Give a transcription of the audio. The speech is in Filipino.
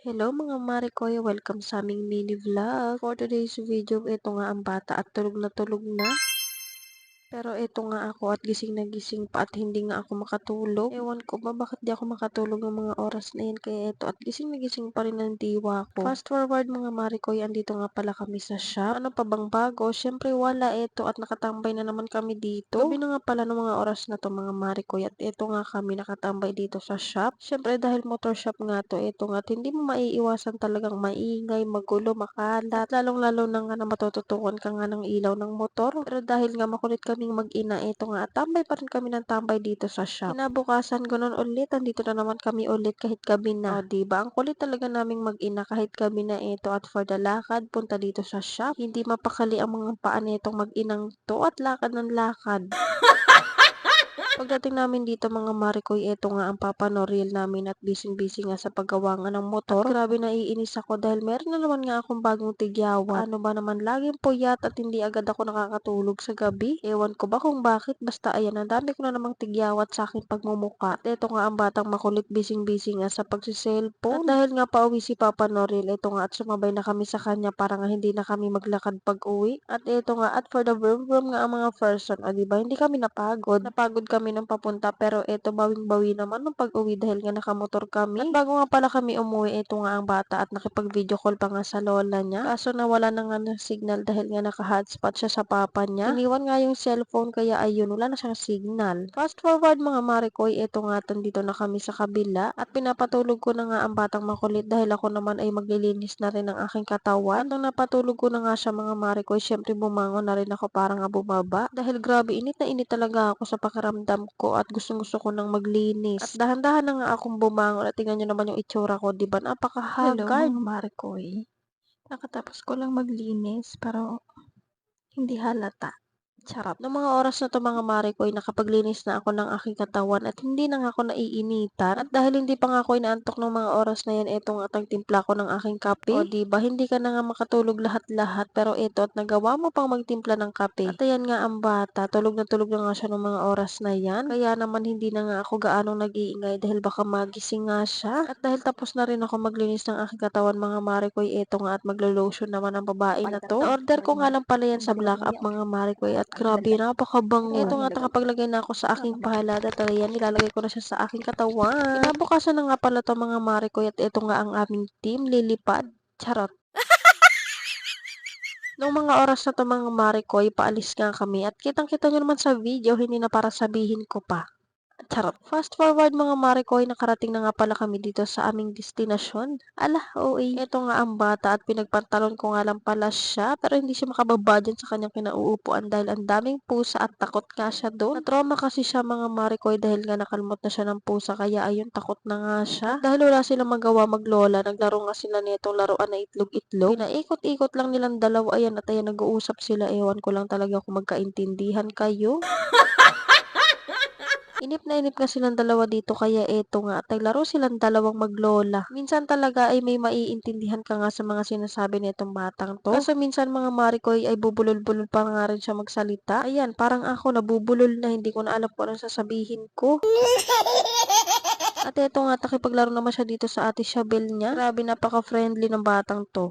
Hello mga Marikoy, welcome sa aming mini vlog. For today's video, ito nga ang bata at tulog na tulog na. Pero eto nga ako at gising na gising pa at hindi nga ako makatulog. Ewan ko ba bakit di ako makatulog ng mga oras na yan. Kaya eto at gising na gising pa rin ang diwa ko. Fast forward mga Marikoy, andito nga pala kami sa shop. Ano pa bang bago? Syempre wala eto at nakatambay na naman kami dito. Gabi na nga pala ng mga oras na to mga Marikoy at eto nga kami nakatambay dito sa shop. Syempre dahil motor shop nga to, eto nga at hindi mo maiiwasan talagang maingay, magulo, makalat. At lalong-lalo na nga na matututukan ka nga ng ilaw ng motor. Pero dahil nga makulit kaming mag-ina, eto nga at tambay pa rin kami ng tambay dito sa shop. Kinabukasan ganoon ulit, andito na naman kami ulit kahit gabi na. O diba, ang kulit talaga naming mag-ina kahit gabi na eto at for the lakad, punta dito sa shop. Hindi mapakali ang mga paa nitong mag-inang to at lakad ng lakad. Pagdating namin dito mga Marikoy, eto nga ang papanoril namin at busy-busy nga sa paggawa nga ng motor. At grabe naiinis ako dahil meron na naman nga akong bagong tigyawat. Ano ba naman laging puyat at hindi agad ako nakakatulog sa gabi? Ewan ko ba kung bakit, basta ayan, ang dami ko na namang tigyawat sa aking pagmumuka. At eto nga ang batang makulit busy-busy nga sa pagsiselfone. At dahil nga pauwi si Papa Noril, eto nga at sumabay na kami sa kanya para nga hindi na kami maglakad pag uwi. At eto nga at for the vroom nga ang mga person, o diba, hindi kami napagod. Napagod kami ng papunta pero eto bawing-bawi naman nung pag-uwi dahil nga nakamotor kami. At bago nga pala kami umuwi, eto nga ang bata at nakipag-video call pa nga sa lola niya. Kaso nawala na nga ng signal dahil nga naka-hotspot siya sa papa niya. Iniwan nga yung cellphone kaya ayun, wala na siyang signal. Fast forward mga Marikoy, eto nga dito na kami sa kabila at pinapatulog ko na nga ang batang makulit dahil ako naman ay maglilinis na rin ng aking katawan. At nung napatulog ko na nga siya mga Marikoy, syempre bumangon na rin ako para nga bumaba dahil grabe init na init talaga ako sa pakiramdam ko at gustong-gusto ko nang maglinis. At dahan-dahan na nga akong bumangon at tingnan niyo naman yung itsura ko, 'di ba? Hello Napakahagard. mga Marikoy. Kakatapos ko lang maglinis pero hindi halata. Charot. Noong mga oras na 'to mga Marikoy, nakapaglinis na ako ng aking katawan at hindi na nga ako naiinitan. At dahil hindi pa nga ako inaantok nung mga oras na 'yan, eto nga at nagtimpla ko ng aking kape. O 'di ba, hindi ka na nga makatulog lahat-lahat pero eto at nagawa mo pang magtimpla ng kape. At ayan nga ang bata, tulog na nga siya nung mga oras na 'yan. Kaya naman hindi na nga ako gaanong nag-iingay dahil baka magising nga siya. At dahil tapos na rin ako maglinis ng aking katawan mga Marikoy, eto nga at maglo-lotion naman ang babae na 'to. Na-order ko nga lang pala 'yan sa Black Up mga Marikoy at grabe napakabango. Eto nga nakapaglagay na ako sa aking pahalada at ayan nilalagay ko na siya sa aking katawan. Kinabukasan na nga pala 'to mga Marikoy at eto nga ang aming team lilipad. Charot. Nung mga oras na 'to mga Marikoy, paalis nga kami at kitang-kita niyo naman sa video, hindi na para sabihin ko pa. Charot. Fast forward mga Marikoy, nakarating na nga pala kami dito sa aming destinasyon. Ala, OA. Ito nga ang bata at pinagpantalon ko nga lang pala siya pero hindi siya makababa dyan sa kanyang kinauupuan dahil ang daming pusa at takot nga siya doon. Na-trauma kasi siya mga Marikoy dahil nga nakalmot na siya ng pusa kaya ayun takot na nga siya. At dahil wala silang magawa maglola, naglaro nga sila nitong laruan na itlog-itlog. Pinaikot-ikot lang nilang dalawa ayan at ayan nag-uusap sila. Ewan ko lang talaga kung magkaintindihan kayo. Inip na inip nga silang dalawa dito kaya eto nga at naglaro silang dalawang maglola. Minsan talaga ay may maiintindihan ka nga sa mga sinasabi nitong batang 'to. Kaso minsan mga Marikoy ay bubulol-bulol pa nga rin siya magsalita. Ayan, parang ako nabubulol na hindi ko na alam kung anong sasabihin ko. At eto nga, nakipaglaro naman siya dito sa ate Shabel niya. Grabe napaka-friendly ng batang 'to.